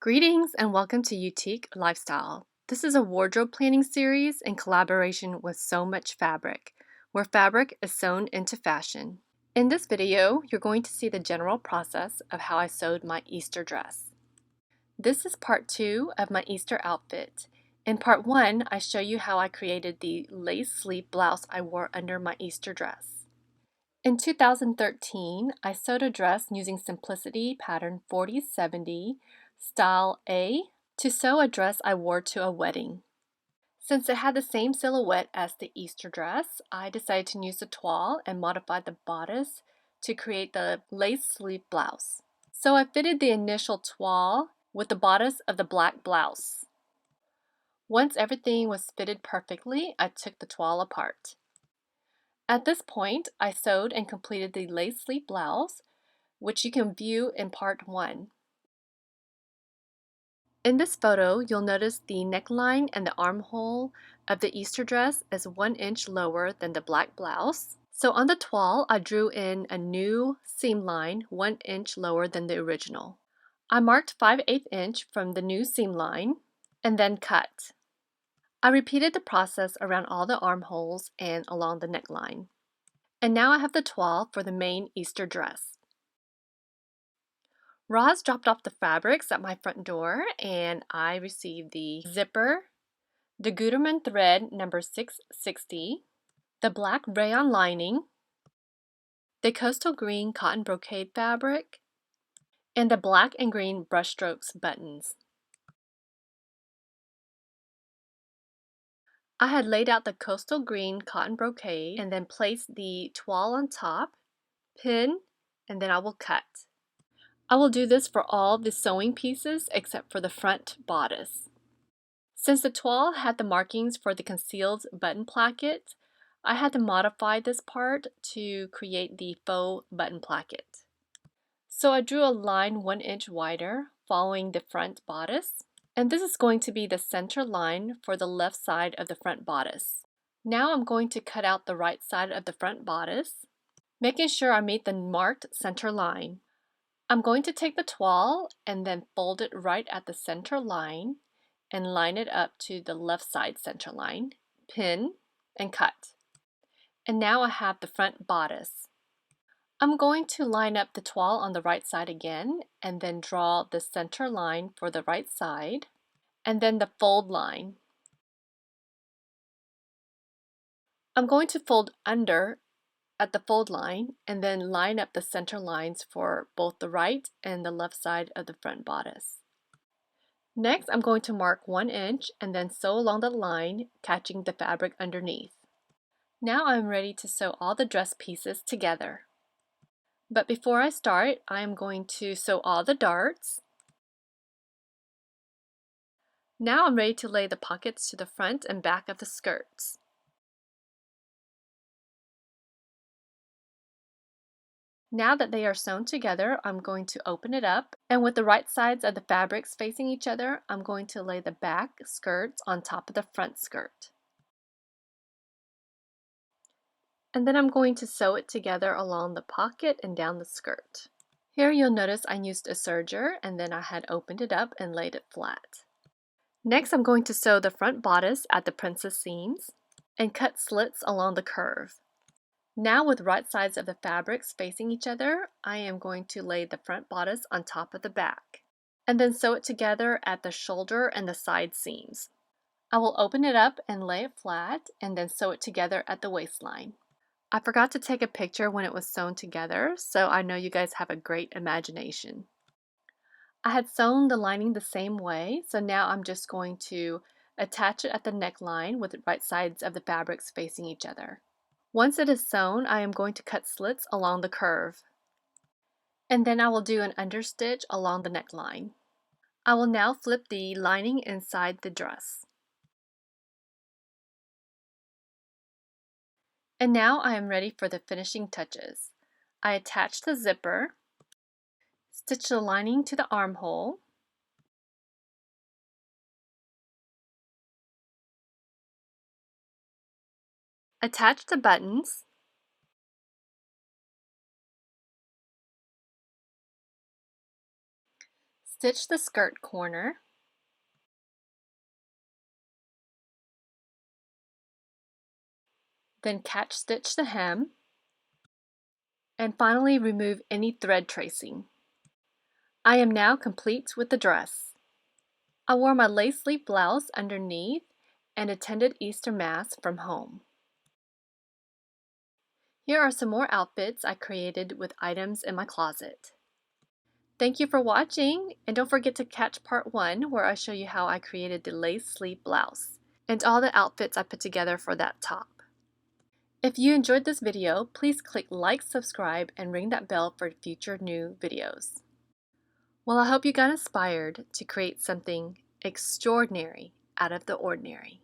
Greetings and welcome to Youtique Lifestyle. This is a wardrobe planning series in collaboration with So Much Fabric, where fabric is sewn into fashion. In this video, you're going to see the general process of how I sewed my Easter dress. This is part 2 of my Easter outfit. In part 1, I show you how I created the lace sleeve blouse I wore under my Easter dress. In 2013, I sewed a dress using Simplicity pattern 4070, style A, to sew a dress I wore to a wedding. Since it had the same silhouette as the Easter dress, I decided to use the toile and modify the bodice to create the lace sleeve blouse. So I fitted the initial toile with the bodice of the black blouse. Once everything was fitted perfectly, I took the toile apart. At this point, I sewed and completed the lace sleeve blouse, which you can view in part 1. In this photo, you'll notice the neckline and the armhole of the Easter dress is 1 inch lower than the black blouse. So on the toile, I drew in a new seam line 1 inch lower than the original. I marked 5/8 inch from the new seam line and then cut. I repeated the process around all the armholes and along the neckline. And now I have the toile for the main Easter dress. Roz dropped off the fabrics at my front door and I received the zipper, the Gutermann thread number 660, the black rayon lining, the coastal green cotton brocade fabric, and the black and green brushstrokes buttons. I had laid out the coastal green cotton brocade and then placed the toile on top, pin, and then I will cut. I will do this for all the sewing pieces except for the front bodice. Since the toile had the markings for the concealed button placket, I had to modify this part to create the faux button placket. So I drew a line 1 inch wider following the front bodice, and this is going to be the center line for the left side of the front bodice. Now I'm going to cut out the right side of the front bodice, making sure I meet the marked center line. I'm going to take the toile and then fold it right at the center line and line it up to the left side center line, pin, and cut. And now I have the front bodice. I'm going to line up the toile on the right side again and then draw the center line for the right side and then the fold line. I'm going to fold under at the fold line and then line up the center lines for both the right and the left side of the front bodice. Next, I'm going to mark 1 inch and then sew along the line, catching the fabric underneath. Now I'm ready to sew all the dress pieces together. But before I start, I am going to sew all the darts. Now I'm ready to lay the pockets to the front and back of the skirts. Now that they are sewn together, I'm going to open it up, and with the right sides of the fabrics facing each other, I'm going to lay the back skirts on top of the front skirt. And then I'm going to sew it together along the pocket and down the skirt. Here you'll notice I used a serger and then I had opened it up and laid it flat. Next I'm going to sew the front bodice at the princess seams and cut slits along the curve. Now with right sides of the fabrics facing each other, I am going to lay the front bodice on top of the back and then sew it together at the shoulder and the side seams. I will open it up and lay it flat and then sew it together at the waistline. I forgot to take a picture when it was sewn together, so I know you guys have a great imagination. I had sewn the lining the same way, so now I'm just going to attach it at the neckline with the right sides of the fabrics facing each other. Once it is sewn, I am going to cut slits along the curve. And then I will do an understitch along the neckline. I will now flip the lining inside the dress. And now I am ready for the finishing touches. I attach the zipper, stitch the lining to the armhole, attach the buttons, Stitch the skirt corner. Then catch stitch the hem. And finally remove any thread tracing. I am now complete with the dress. I wore my lace sleeve blouse underneath and attended Easter Mass from home. Here are some more outfits I created with items in my closet. Thank you for watching, and don't forget to catch part 1 where I show you how I created the lace sleeve blouse and all the outfits I put together for that top. If you enjoyed this video, please click like, subscribe, and ring that bell for future new videos. Well, I hope you got inspired to create something extraordinary out of the ordinary.